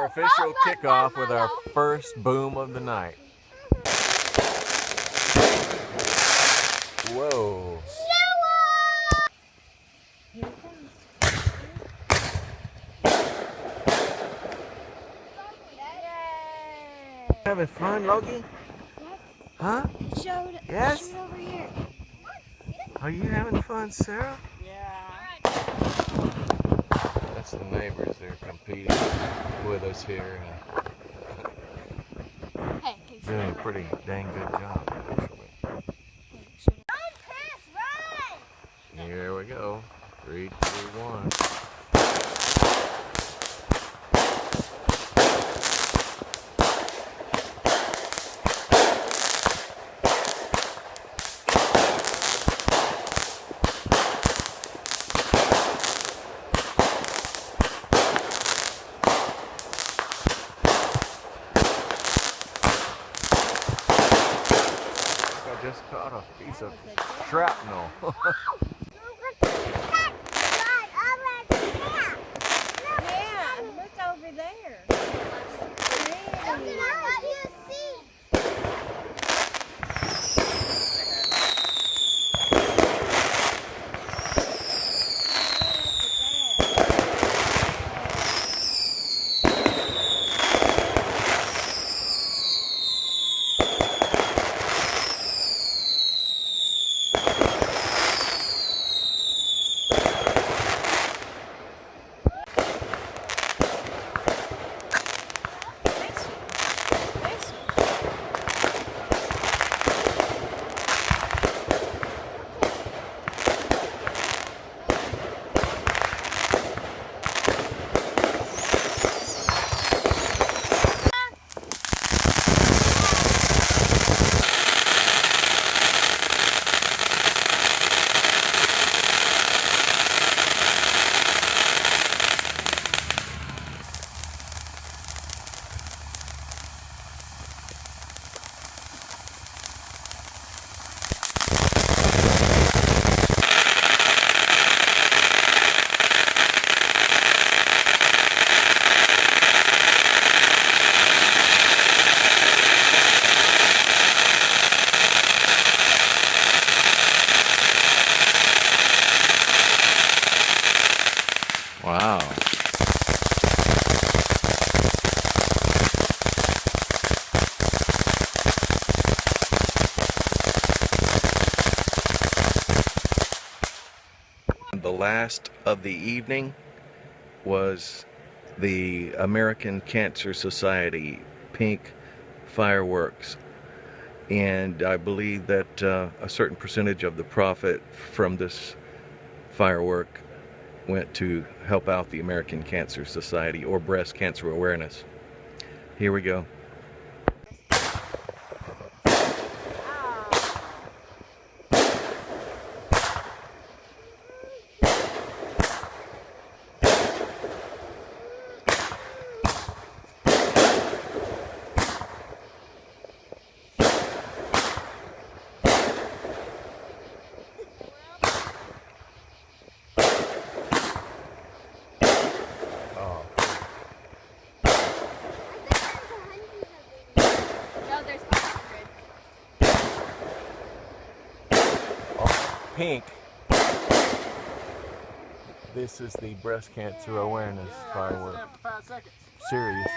official kickoff with our first boom of the night. Whoa. Here it comes. Yay! Having fun, Logie? Huh? Yes? Shoot over here. Are you having fun, Sarah? Yeah. That's the neighbors. They're competing with us here. Hey, Doing a pretty dang good job, actually. Here we go. 3, 2, 1. I just caught a piece of shrapnel. Yeah, look over there. Wow. The last of the evening was the American Cancer Society pink fireworks, and I believe that a certain percentage of the profit from this firework went to help out the American Cancer Society or breast cancer awareness. Here we go. Pink. This is the breast cancer awareness firework. Seriously.